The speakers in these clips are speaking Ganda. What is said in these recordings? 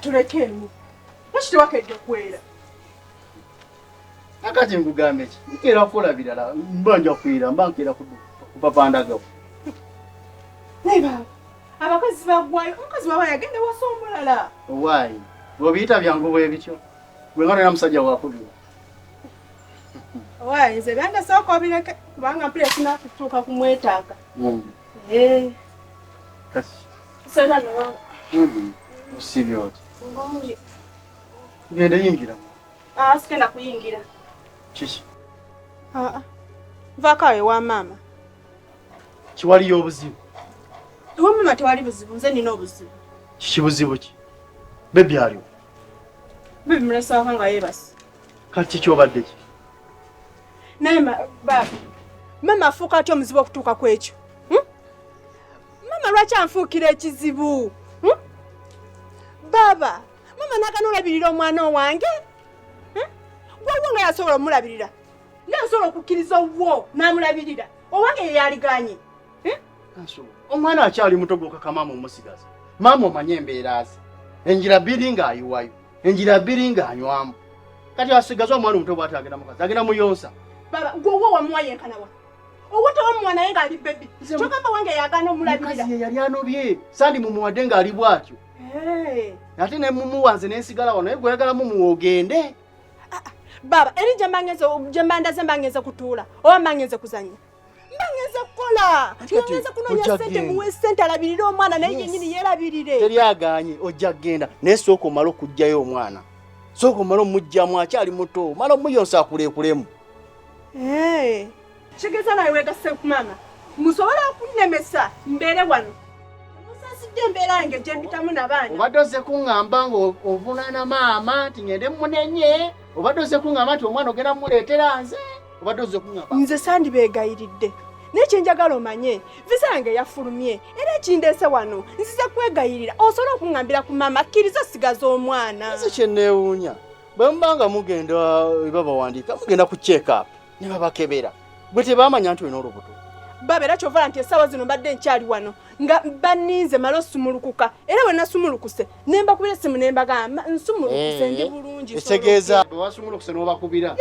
katulekemu mushite wakedde kwera akati ngugambe ki nkera kukola birala mbanja kwira mbankera kupapandagawo neba abakazi bagwayo omukazi baba yagenda wasomulala owaayi bw'obiyita byangu bwebityo gwe nga tolina musajja wakubira owaayi nze byandasooka obireke kubanga mpulira sinakutuuka kumwetaaga kasi sera nowa usibye oti ngomuli genda yingira sikenda kuyingira kiki nvaako awo ewa maama kiwaliyo obuzibu ewa maama tewali buzibu nze nina obuzibu kiki buzibu ki bebi aliwo bebi mulesaako nga yeebasi kati kyobadde ki naye baba maama afuuka atya omuzibu okutuuka ku ekyo maama lwaki anfuukira ekizibu baba maama naagana olabirira omwana owange gwawo nga yasobola omulabirira nasobola okukkiriza owwo n'amulabirira owange ye yaliganye omwana akyali muto gwokaka maama omusigaza maama omanye embeera ze enjira bbiri ng'ayiwayo enjira bbiri ng'anywamu kati asigaza omwana omuto bw'ati agenda mukazi agenda muyonsa baba gwowo wamuwa yenkanawa owotawo mwana ye ng'ali bebi kyogamba wange yagana omulabirira mukazi ye yali anobye sandi mumuwadde ng'ali bw'atyo ate ne mumuwanze n'ensigala wano naye gweyagala mumuwa ogende baba eri gye mbandaze mbangenze kutuula oba mbangenze kuzanya mbangenze kukola ngenze kunoonya ssente muwe ssente alabirire omwana naye yennyini yeerabirire teri aganye ojja kgenda naye sooka omala okuggyayo omwana sooka omala omugjamu akyali muto mala omuyonsa akuleekulemu kigeza nawe weegasse ku maama musobola okunnemesa mbeere wano musasidde embeera yange gye mpitamu n'abaana obadde ozze kuŋŋamba ng'ovunaana maama nti ngende munenye obadde ozze kuŋŋamba nti omwana ogenda mumuleetera nze obadde ozze kuŋŋamba nze sandibeegayiridde naye kyenjagala omanye visa yange yafulumye era ekindeese wano nzize kwegayirira osobola okuŋŋambira ku maama akkiriza osigaza omwana nze kyenneewuunya bwe muba nga mugenda ebabawandiika mugenda ku check-up ne babakebera bwe tebaamanya nti olina olubuto baba era kyovala nti essaawa zino mbadde nkyali wano nga banninze mala osumulukuka era bwe nasumulukuse ne mbakubira essimu ne mbagamba nsumulukuse ndi bulungi etegeeza bwe wasumulukuse n'obakubira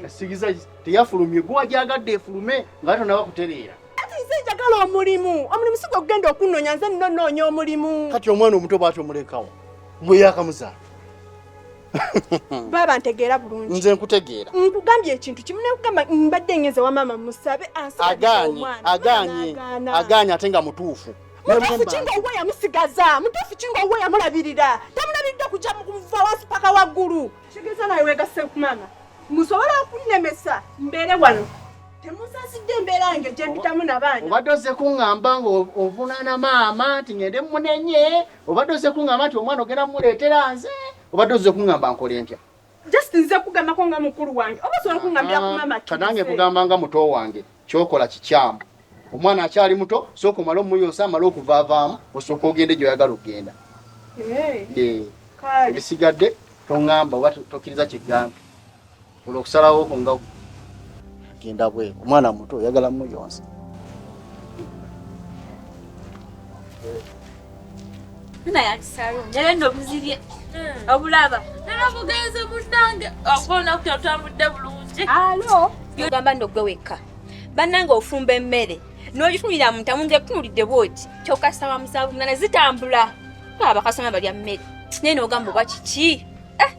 esigiza teyafulumye gwe wagyagadde efulume nga tonaba kutereera ati nze njagala omulimu si gwe kugenda okunnoonya nze nno nnoonya omulimu kati omwana omuto bw'ati omulekawo bwe yakamuzaala baba ntegeera bulungi nze nkutegeera nkugambye ekintu kimu nekugamba mbadde ngenze wa maama musabe aganye ate nga mutuufu mutuufu kinga owe yamusigaza mutuufu kinga owe yamulabirira tamulabiridde kujja mukuva wansi paka waggulu kigeza nawe weegasse ku maama musobola okunnemesa mbeere wano temusasidde embeera yange gye mpitamu n'abaana obadde ozze kuŋŋamba ng'ovunaana maama nti ngende munenye obadde ozze kuŋŋamba nti omwana ogenda mumuleetera nze obadde ozze kuŋŋamba nkole ntya just nze kugambako nga mukulu wange oba osobola okuŋŋambira ku maama kanange kugamba nga muto wange kyokola kikyamu omwana akyali muto sooka omale omuyonsa amale okuvaavaamu osooka ogende gy'oyagala okgenda ebisigadde toŋŋamba oba tokkiriza kigambe olwo okusalawo nga genda bweru omwana muto oyagala muyonsa naye nno buzirye obulaba nera bugenze munnange akona kutambudde bulungi alo yogamba ndogwe wekka bannange ofumba emmere n'ogitunulira mu ntamu nze kutunulidde bwoti kyokka ssaawa musanvu munana zitambula abakasoma balya mmere naye n'ogamba oba kiki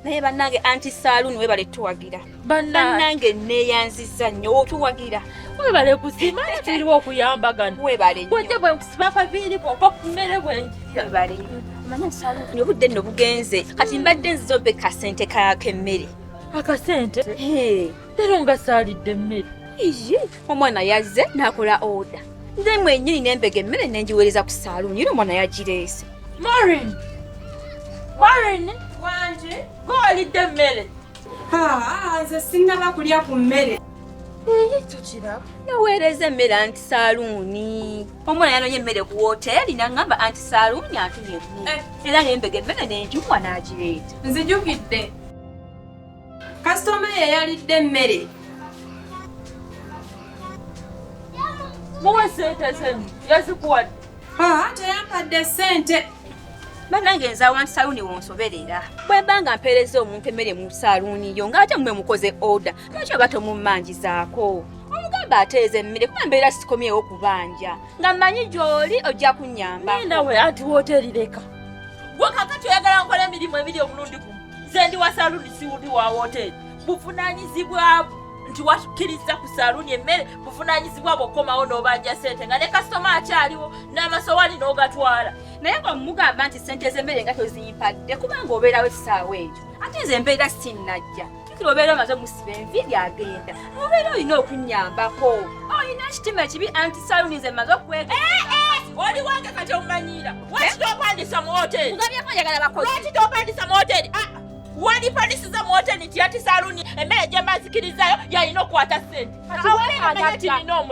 naye bannange anti saaluuni webale tuwagira bannange neeyanziza nnyo otuwagira webale kusima tiriwo okuyambagana webale wajja bwe nkusima akaviiri bwova ku mmere bwenjira webale amanya saaluuni obudde nno bugenze kati mbadde nziza obe kasente k'emmere akasente leero nga saalidde emmere omwana yazze n'akola oda nze mwenyini n'embega emmere nengiweereza ku saaluuni era omwana yagireese Maureen wanje gwolidde emmere nze sinnaba kulya ku mmere tukiraba yaweereza emmere anti saaluuni omwana yanoonya emmere ku woteeri naŋŋamba anti saaluuni antumye emmere era n'embega emmere n'enjumwa n'agireeta nzijukidde kasitoma ye yalidde emmere muwe sente zenu yazikuwadde teyampadde ssente Bannange nza wanti saluuni wonsoberera. Bwe mbanga mpeereza omuntu emmere mu saluuni yo ng'ate mmwe mukoze order. Lwaki oba tomummanjizaako? Omugamba ateeza emmere kuba mbeera sikomyewo kubanja. Nga mmanyi gy'oli ojja kunnyamba. Nenda we anti wooteri leka. Gwe kakati oyagala nkola emirimu ebiri omulundi gumu. Nze ndi wa saluuni siwundi wa wooteri. Buvunaanyizibwa nti wakkiriza ku saluuni emmere buvunaanyizibwa bw'okomawo n'obanja ssente nga ne kasitoma akyaliwo n'amasowaani n'ogatwala. Naye ng'omugamba nti ssente z'emmere nga toziyimpadde kubanga obeerawo essaawa egyo. Ate nze mbeera sinnajja. Kikira obeera omaze musiba enviiri agenda. Obeera olina okunnyambako. Olina ekitima ekibi anti saluuni nze mmaze okukwega. Oli wange kati omumanyira. Lwaki topandisa mu wooteri? Mugabyeko njagala bakozi. Lwaki topandisa mu wooteri? Wandipandisiza mu wooteri nti ati saluuni emmere gye mbazikirizayo yalina okukwata ssente.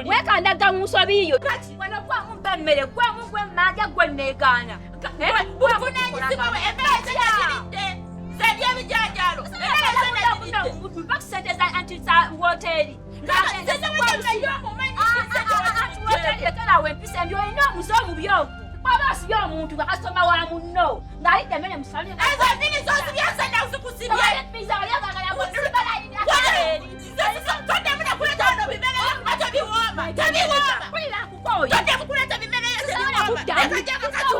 Weekandaga mu nsobi yo. Kati wano gwamu mpa emmere gwamu gwe mmanja gwe nneegaana. Buvunaanyizibwa bwe emmere zeyaziridde. Zedye ebijanjaalo. Emmere zeyaziridde. Mpa ssente za anti za wooteri. Ekalawe empisa mbi olina omuze omubi ogwo. Waba asibye omuntu nga kasitoma wa munno ng'alidde emmere mu saluuni. Ezo bbiri z'osibye ensajja zikusibye. Pizza oli agagala musiba layini. Todde munakuleta wano bimere nga tebiwooma. Tebiwooma. Kulira kukoyo. Todde mukuleta bimere nga tebiwooma. Ekajja kakatu.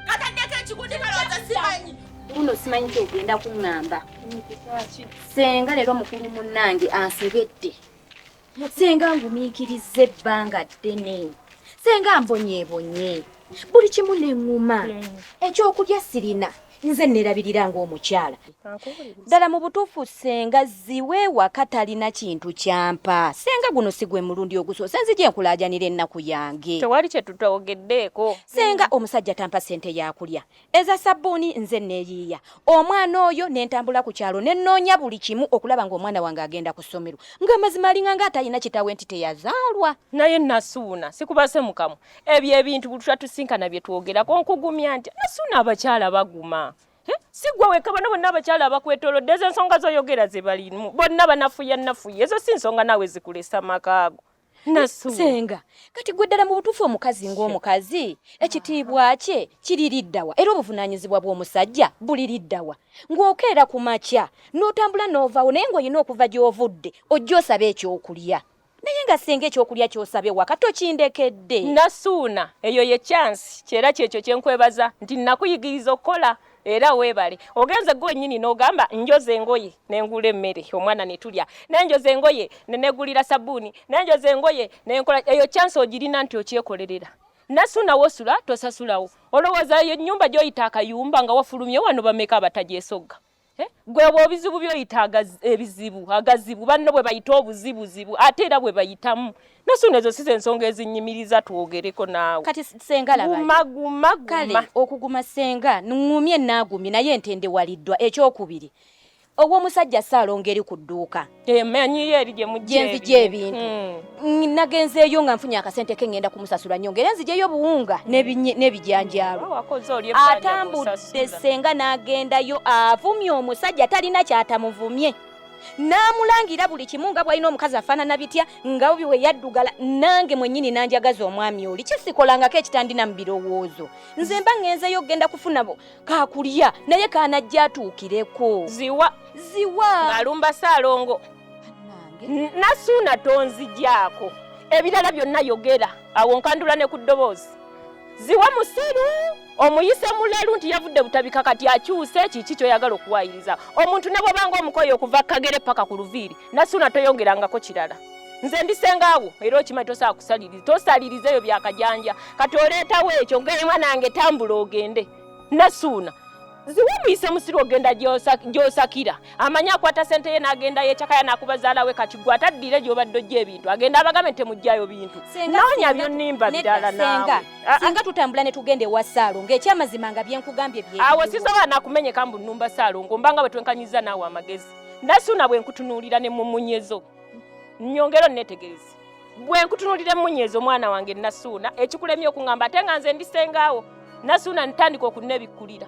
Kataddeko ekigundi kalowooza simanyi. Buno simanyi kyogenda kuŋŋamba. Senga leero mukulu munnange ansebedde. Senga ngumiikiriza ebbanga ddene. Senga mbonyeebonye. Buli kimu neŋŋuma. Ekyokulya sirina. Nze neerabirira ng'omukyala. Ddala mu butuufu senga ziwe waka talina kintu kyampa. Senga guno si gwe mulundi ogusoose nzija enkulaajanira ennaku yange. Tewali kye tutogeddeeko. Senga omusajja tampa ssente yakulya. Eza sabbuuni nze neeyiiya. Omwana oyo n'entambula ku kyalo ne nnoonya buli kimu okulaba ng'omwana wange agenda ku ssomero. Ng'amazima alinga ng'atalina kitawe nti teyazaalwa. Naye Nasuuna sikubase mukamu. Ebyo ebintu bulutwa tusinkana bye twogerako nkugumya nti Nasuuna abakyala baguma. Si gwe wekka bano bonna abakyala abakwetoolodde ezo ensonga z'oyogera ze balimu. Bonna banafuya. Ezo si nsonga naawe zikulesa makaago. Nasuuna. Senga, kati gwe ddala mu butuufu omukazi ng'omukazi, ekitiibwa kye kiririddawa era obuvunaanyizibwa bw'omusajja buliriddawa. Ng'okeera ku makya, n'otambula n'ovaawo naye ng'olina okuva gy'ovudde ojja osaba ekyokulya. Naye nga senga ekyokulya ky'osabye waka tokindekedde. Nasuuna, eyo ye chance kyera kyekyo kye nkwebaza nti nakuyigiriza okukola. Era weebale ogenze gwennyini n'ogamba njoze engoye n'engula emmere omwana ne tulya n'enjoze engoye neegulira sabbuuni n'enjoze engoye n'enkola eyo chance ogirina nti okyekolerera. Nasuuna wosula tosasulawo olowooza eyo ennyumba gy'oyita akayumba nga wafulumye wano bameka abatagyesogga. Gwe obizibu by'oyita ebizibu agazibu banno bwe bayita obuzibuzibu ate era bwe bayitamu. Nasuuna ezo si ensonga ezinnyimiriza twogereko naawe. Kati senga laba. Guma. Kale okuguma senga nngumye naagumye naye ntendewaliddwa ekyokubiri. Ow'omusajja Ssaalongo eri ku dduuka. Manyiyo eri gye mujja ebintu. Nagenzeeyo nga nfunye akasente ke ngenda kumusasula nyongera nzijeyo buwunga n'ebijanjaalo. Atambudde senga n'agendayo avumye omusajja talina kyatamuvumye. N'amulangira buli kimu nga bw'alina omukazi afaanana bitya nga bwe yaddugala nange mwennyini nanjagaza omwami oli kisikolangako ekitandina mu birowoozo. Nze mba ngenzeyo okgenda kufuna kaakulya naye kaanajja atuukireko. Ziwa ng'alumba Ssaalongo. Nasuuna tonzigyako ebirala byonna yogera awo nkandula ne ku ddoboozi. Ziwa musiru omuyise muleru nti yavudde butabika kati akyuse kiki kyoyagala okuwaayiriza. Omuntu ne bw'obanga omukoyo okuva Kagere paka ku Luviiri Nasuuna toyongerangako kirala. Nze ndisengaawo era okimanyi tosobola kusaliriza tosaliriza eyo byakajanja kati oleetawo ekyo ng'emwa nange tambula ogende. Nasuuna ziwa muyise musiru ogenda gy'osakira amanya akwata ssente ye n'agenda yekyakaya n'akubazaala we kati gwe ataddire gy'obadde ojja ebintu agenda abagambe temujjayo bintu noonya byonnimba birala naawe. Senga tutambula ne tugenda ewa Ssaalongo ekyamazima nga byenkugambye bye. Awo sisobola nakumenyeka mbu nnumba Ssaalongo mbanga bwe twenkanyiza naawe amagezi. Nasuuna bwe nkutunuulira ne mu munyezo nnyongero nneetegereze bwe nkutunuulira emmunyezo omwana wange Nasuuna ekikulemye okuŋŋamba ate nga nze ndisengaawo Nasuuna ntandika okunneebikkulira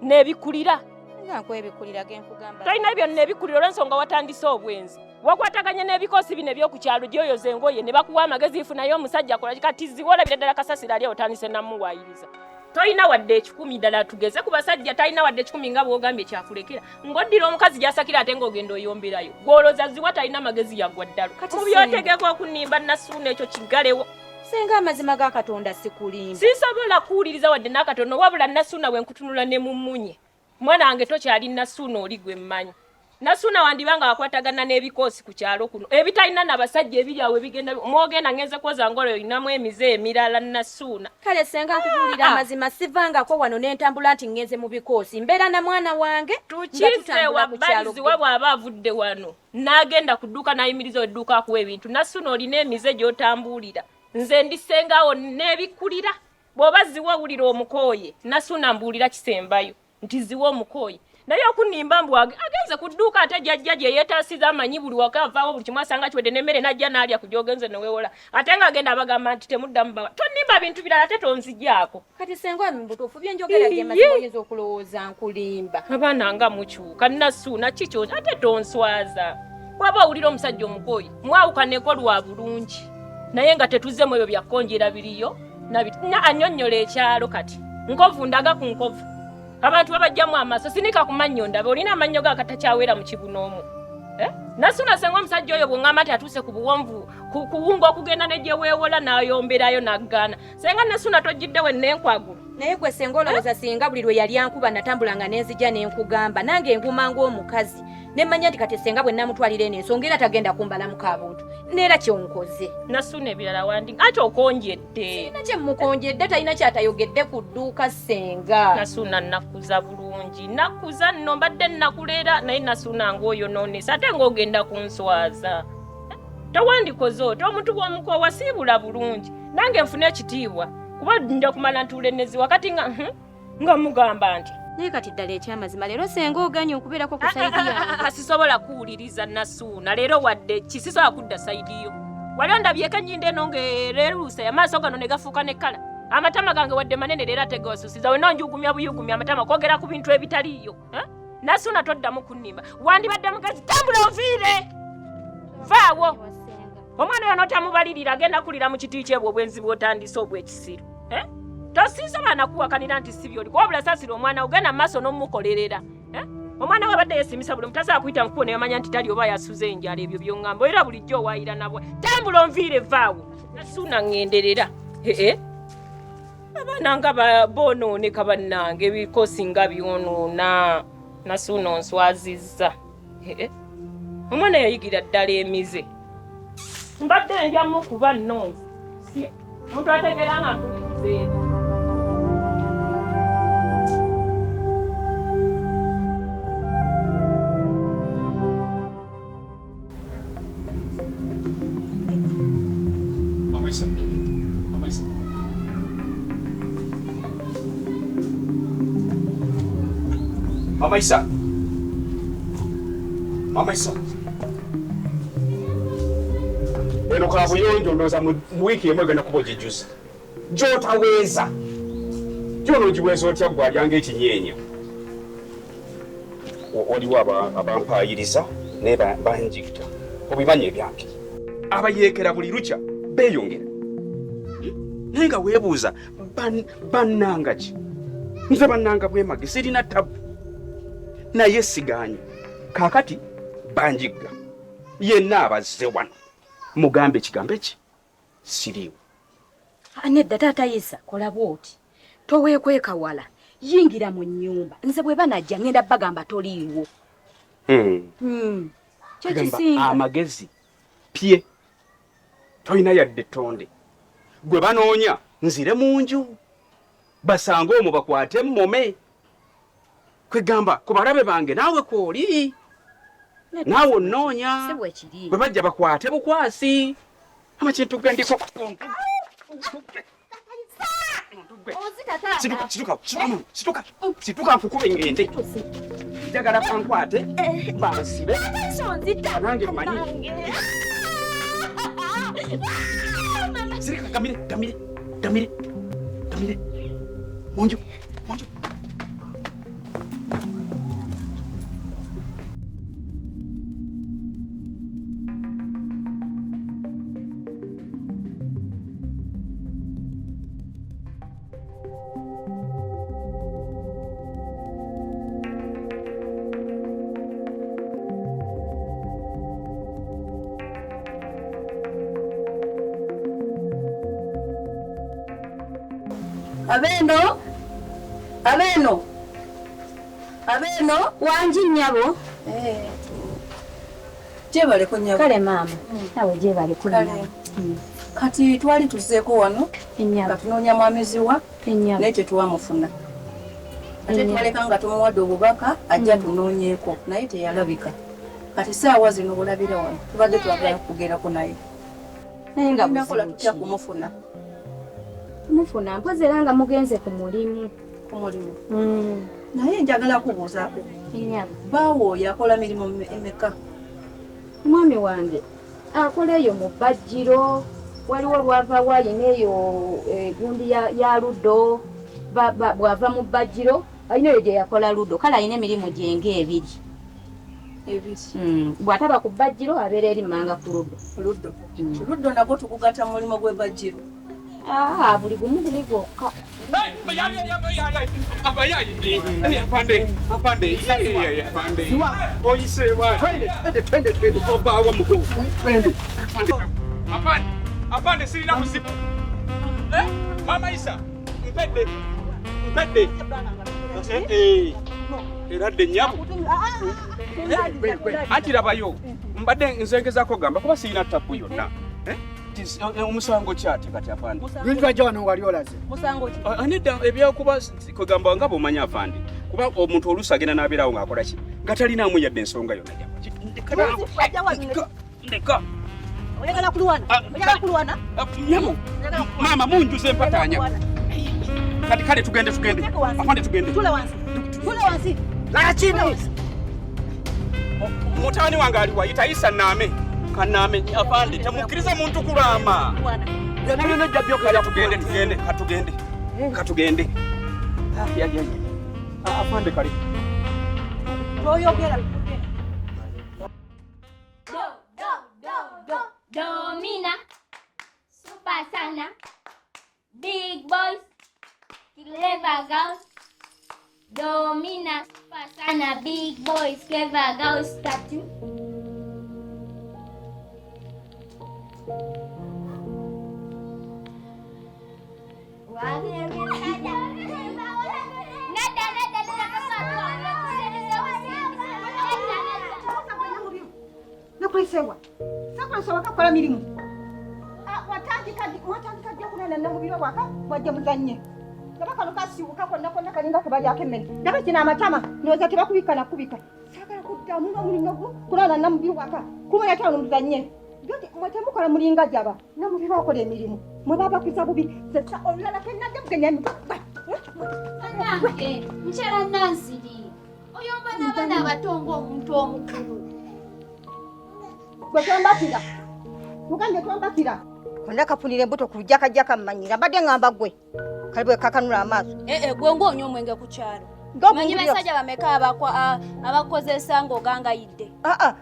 nebikulira nga kwebikulira genkugamba toyina byonna ebikulira olw'ensonga watandise obwenzi wakwataganye n'ebikosi bino eby'oku kyalo gy'oyoza engoye ne bakuwa amagezi ifunayo omusajja akola kati ziwola birala kasasira ali otandise namuwaayiriza. toyina wadde 10 ddala tugeze ku basajja talina wadde 10 nga bw'ogambye kyakulekera ng'oddira omukazi gy'asakira ate ng'ogenda oyomberayo gw'olooza ziwa talina magezi yagwa ddalo mu byotegeka okunimba Nasuuna ekyo kigalewo senga amazima ga Katonda sikulimba sisobola kuwuliriza wadde n'akatono wabula Nasuuna bwe nkutunula ne mummunye mwana wange tokyali Nasuuna oli gwe mmanyi Nasuuna wandibanga akwatagana n'ebikoosi ku kyalo kuno ebitalina n'abasajja ebiri awo ebigenda mwogenda ngenze kwoza ngolo inamu emize emirala Nasuuna kale senga nkubuulira amazima sivangako wano n'entambula nti ngenze mu bikoosi mbeera na mwana wange tukize wabbalizi wa bw'aba avudde wano n'agenda ku dduuka n'ayimiriza edduuka akuwa ebintu Nasuuna olina emize gy'otambulira nze ndisengawo n'ebikkulira bw'oba ziwa wulira omukooye Nasuuna mbuulira kisembayo nti ziwa omukooye naye okunimba mbu agenze ku dduuka ate jjajja gye yeetaasiza amanyi buli waka avaawo buli kimu asanga kiwedde n'emmere najja n'alya ku gy'ogenze neweewola ate ng'agenda abagamba nti temuddamu bawa tonimba bintu birala ate tonzigyako kati senga mu butuufu byenjogera gye mazima oyinza okulowooza nkulimba abaana nga mukyuka Nasuuna kikyo ate tonswaza bw'aba owulira omusajja omukooyi mwawukaneko lwa bulungi naye nga tetuzzemu ebyo byakkonjera biriyo annyonnyola ekyalo kati nkovu ndaga ku nkovu abantu babajjamu amaaso sinika ku mannyo ndaba olina amannyo ga katakyawera mu kibuno omwo Nasuuna senga omusajja oyo bw'ŋŋamba nti atuuse ku buwonvu kuwunga okugenda ne gye weewola n'ayomberayo n'aggaana senga Nasuuna tojjidde we n'enkwagulu naye gwe senga olowooza singa buli lwe yali ankuba natambulanga n'enzija n'enkugamba nange enguma ng'omukazi nemmanya nti kati senga bwe namutwalira eno ensonga era tagenda kumbalamu kabuntu neera kyonkoze Nasuuna ebirala wandi ate okonjedde sina kye mukonjedde talina kyatayogedde ku dduuka senga Nasuuna nakuza bulungi nakuza nno mbadde nakuleera naye Nasuuna ng'oyonoonesa ate ng'ogenda kunswaza towandikoze oti omuntu bw'omukoowa siibula bulungi nange nfune ekitiibwa kuba nja kumala ntuula ennezi wakati nga mugamba nti naye kati ddala ekyamazima leero senga oganye okubeerako ku sayidi yange sisobola kuwuliriza Nasuuna leero wadde kisisobola kudda sayidi yo wali ondabyeko ennyindo eno ng'ereeruusa amaaso gano ne gafuuka ne kkala amatama gange wadde manene leero ate goosusiza wena onjugumya buyugumya amatama kwogera ku bintu ebitaliiyo Nasuuna toddamu kunnimba wandibadde mugazi tambula oviire vaawo omwana oyo n'otamubalirira agenda kulira mu kiti kyebwe obwenzi bw'otandise obw'ekisiru tosiisa baana kuwakanira nti si byoli wabula saasira omwana ogenda mu maaso n'omukolerera omwana we abadde yeesimisa buli mutasobola kuyita mukubo ne yamanya nti tali oba yasuza enjala ebyo by'oŋŋamba era bulijjo owaayira nabwe tambula onviire vaawo Nasuuna ŋŋenderera abaana nga boonooneka bannange ebikoosi nga byonoona Nasuuna onswazizza omwana yayigira ddala emize mbadde ndyamu kuba nnonzi omuntu ategeera nga ntulizeeko Mama Isa. Mama Isa. Eno kabuyonjo ndoza mu wiki emwe genda kubojjuza. Gy'otaweza. Gy'onoogiweza otya gw'alyanga ekinyeenya. Waliwo abampayiriza ne banjigita. Obimanye ebyange. Abayeekera buli lukya beeyongera. Naye nga weebuuza bannanga ki? Nze bannanga bwemage sirina tabu. Naye sigaanyi kaakati banjigga yenna abazze wano mugambe ekigambo eki siriiwo nedda taata Isa kola bw'oti toweekwekawala yingira mu nnyumba nze bwe banajja ngenda bagamba toliiwo kyekisinga amagezi pye tolina yadde ttonde gwe banoonya nzire mu nju basange omwo bakwate emmome kwegamba ku balabe bange naawe kwoli naawe onnoonya bwe bajja bakwate bukwasi amakintu gendiko situka nkukube ngende njagala kankwate bansibe nange manyi sirika gamire munju Abeno wanji nnyabo. Jebale ko nyabo. Kale maama. Nawe jebale ko nyabo. Kati twali tuzeeko wano. Ennyabo. Katunoonya mwamiziwa. Ennyabo. Naye tetuwamufuna. Ate twaleka nga tumuwadde obubaka ajja tunoonyeeko naye teyalabika. Kati saawa zino bulabira wano. Tubadde twagala kugerako naye. Naye nga nakola tutya kumufuna. Mufuna mpozi era nga mugenze ku mulimu. Ku mulimu. Naye njagala kubuuzaako. Ennyabo. Baawo yakola mirimu emeka. Mwami wange akola eyo mu bajjiro waliwo lwava wayina eyo gundi ya Ludo bwava mu bajjiro ayina eyo gye yakola Ludo kale ayina emirimu gyenge ebiri. Bw'ataba ku bajjiro abeera eri manga ku Ludo. Ludo nagwo tukugata mu mulimo gw'ebajjiro. Buli gumu guli gwokka. Apande sirina muzibu. Mama Isa, mpedde. Eradde nnyabo. Anti labayo, mbadde nzengezaako gamba kuba sirina ttapu yonna. Omusango kyati kati afande. Bintu ajja wano wali olaze. Musango ki? Anidda ebyakuba kugamba nga bw'omanya afande. Kuba omuntu oluusi agenda n'abeerawo ng'akola ki? Nga talinaamu yadde ensonga yonna. Ndeka. Oyagala kulwana? Nyamo. Maama munjuze empataanya. Kati kale tugende. Afande tugende. Tula wansi. Lakini Mutaani wange ali wayita Isa Naame. Kaname afande tamukkiriza muntu kulama. Yabino jabyo kala tugende. Katugende. Afande kali. Toyogera. Domina, super sana, big boys, clever girls. Domina, super sana, big boys, clever girls. Tattoo. Nakwesewa. Sakwesewa kakola mirimu. Watandika kunana namubiro waka wajja muzanye. Kabaka nokasibuka konna kalinga kabali akemmene. Ndaba kina amatama noza tebakubika nakubika. Sagala kuddamu n'omulinga kunana namubiro waka. Kumanya kyano muzanye. Yote mwatemukola mulinga jaba namubiro akola emirimu. Mwe baba kuza bubi. Sasa olala kenadde mugenya. Nange nkyala Nansiri. Oyomba n'abaana abatongo omuntu omukulu. Gwe twambakira. Muganje twambakira. Konna kafunira embuto ku lujja kajja kammanyira. Mbadde ngamba gwe. Kalibwe kakanula amaaso. Gwe ng'onywa omwenge ku kyalo. Manyi basajja bameka abakozesa ng'ogangayidde.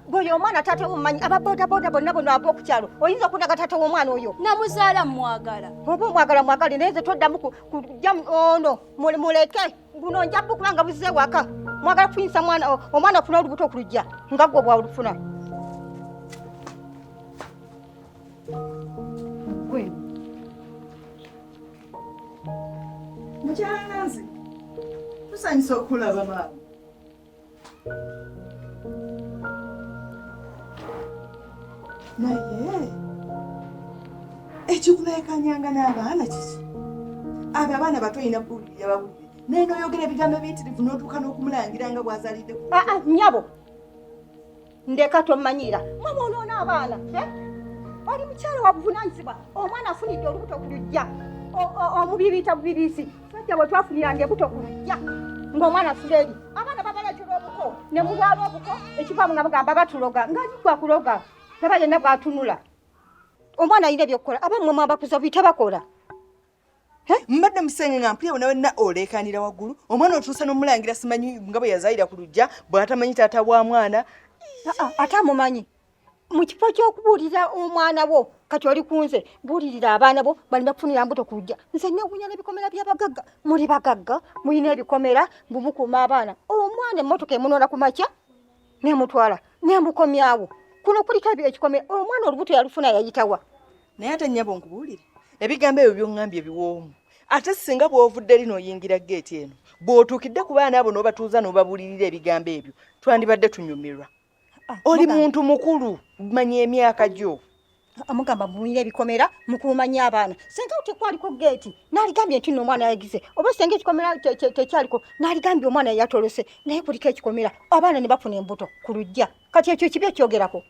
Gwe omwana tate omumanyi ababodaboda bonna bonna ab'oku kyalo. Oyinza okunaga tate w'omwana oyo. Namuzaala mwagala. Oba omwagala naye nze toddamu kujja ono muleke. Buno njabbu kubanga buzze waka. Mwagala kufinyisa omwana ofuna olubuto ku lujja nga gwe bw'olufuna. Gwe. Mukyalazi. Tusanyusa okulaba maama. Naye ekikuleekanyanga n'abaana kiki? Abo abaana bato olina buulirira babulire. Naye n'oyogera ebigambo ebiyitirivu n'otuuka n'okumulangira nga bw'azalidde. Nnyabo. Ndeka tomanyira. Mama onoona abaana. Oli mukyala wa buvunaanyizibwa. Omwana afunidde olubuto ku lujja. Omubibiyita bubibisi. Sajja bwe twafuniranga ebuto ku lujja. Ng'omwana Furedi. Abaana babaletera obuko. Ne mubwala obuko. Ekivaamu nga bagamba batuloga. Ng'agikwa kuloga. Taba yenna bw'atunula. Omwana alina ebyokukola. Abammwe mwabakuza buyita bakola. Mbadde musenge nga mpulira bonna wenna oleekaanira waggulu. Omwana otuusa n'omulangira simanyi nga bwe yazaalira ku lujja bw'atamanyi taata bwa mwana. Ate amumanyi. Mu kifo ky'okubuulira omwana wo kati oli kunze buulirira abaana bo balina kufunira mbuto ku lujja. Nze neewuunya n'ebikomera by'abagagga. Muli bagagga mulina ebikomera mumukuuma abaana. Omwana emmotoka emunoona ku makya n'emutwala n'emukomyawo. Kuno kuliko ekikomera omwana olubuto yalufuna yayitawa. Naye ate nnyabo nkubuulire ebigambo ebyo by'oŋŋambye biwoomu. ate singa bw'ovudde lino oyingira geeti eno bw'otuukidde ku baana abo n'obatuuza n'obabulirira ebigambo ebyo twandibadde tunyumirwa. Oli muntu mukulu manya emyaka gyo. Amugamba muyire ebikomera mukumanya abaana senga tekwaliko geeti naligambye nti n'omwana yagize oba senga ekikomera tekyaliko naligambye omwana yatolose naye kuliko ekikomera abaana ne bafuna embuto ku lujja kati ekyo kibi ekyogerako.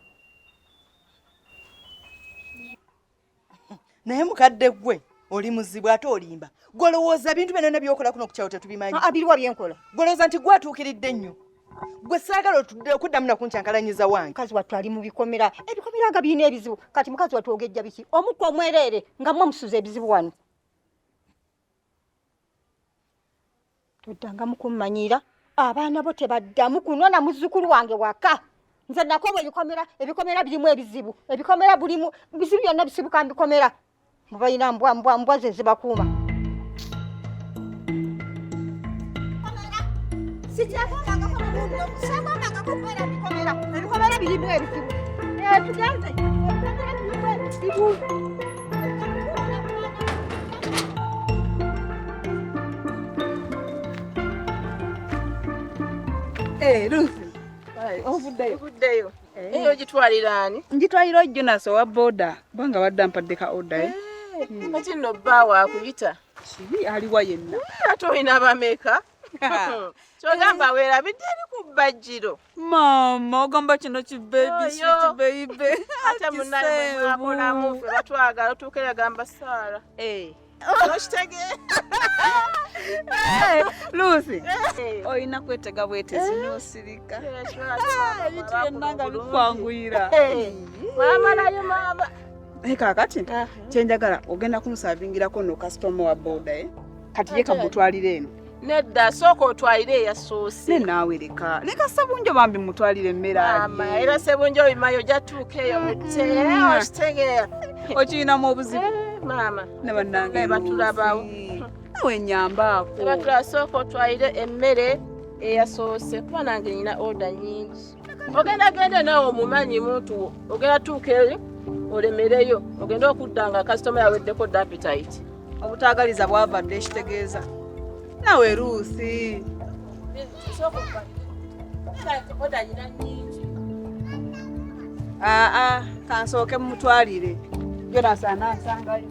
Naye mukadde gwe oli muzibu ate olimba golowooza bintu byonna byokola kuno ku kyalo tetubimanyi. Abiriwa byenkola golowooza nti gwe atuukiridde nnyo gwe saagala okuddamu nakunkyankalanyiza wange. Mukazi wattu ali mu bikomera ebikomera nga birina ebizibu kati mukazi wattu ogejja biki omukka omwereere nga mmwe musuza ebizibu wano. Toddanga mukummanyira abaana bo tebaddamu kunwa na muzzukulu wange waka nze nakoba ebikomera birimu ebizibu ebikomera bulimu bizibu byonna bisibuka mu bikomera mubalina mbwa ze zibakuuma. Ebikomera birimu ebizibu tugenze Ovuddeyo. Eyo gitwalira ani? Njitwalira Jonas owa boda banga wadde ampadde ka order. Kati nno bbaawo akuyita. Kibi aliwa yenna. Ate olina bameka? Kyogamba weerabidde eri ku bbajjiro. Mama ogamba kino ki baby sweet baby. Ate munnaye mwe mwakolamu ffe batwagala otuuke yagamba Saara. Okitegee? Lucy oyina kwetega bwetezi n'osirika ebintu byonna nga bikwanguyira. Mwamalayo maama. Kaakati kyenjagala ogenda kumusabingirako no customer wa boda kati ye kamutwalire eno. Nedda sooka otwalire eyasoose. Ne naawe leka Ssebunjo bambi mutwalire emmere ali. Era Ssebunjo obimayo jatuuka eyo mutte okitegeera. Okiyinamu obuzibu maama ne bannange batulabawo. Nawe nyambaako. Tebatula sooka otwalire emmere eyasoose kuba nange nina order nyingi. Ogenda gende naawe omumanyi muntu ogenda tuuka eyo olemereyo ogenda okuddanga customer yaweddeko appetite. Obutaagaliza bwavadde ekitegeeza. Nawe Rusi. Kansooke mumutwalire. Jonas anansangayo.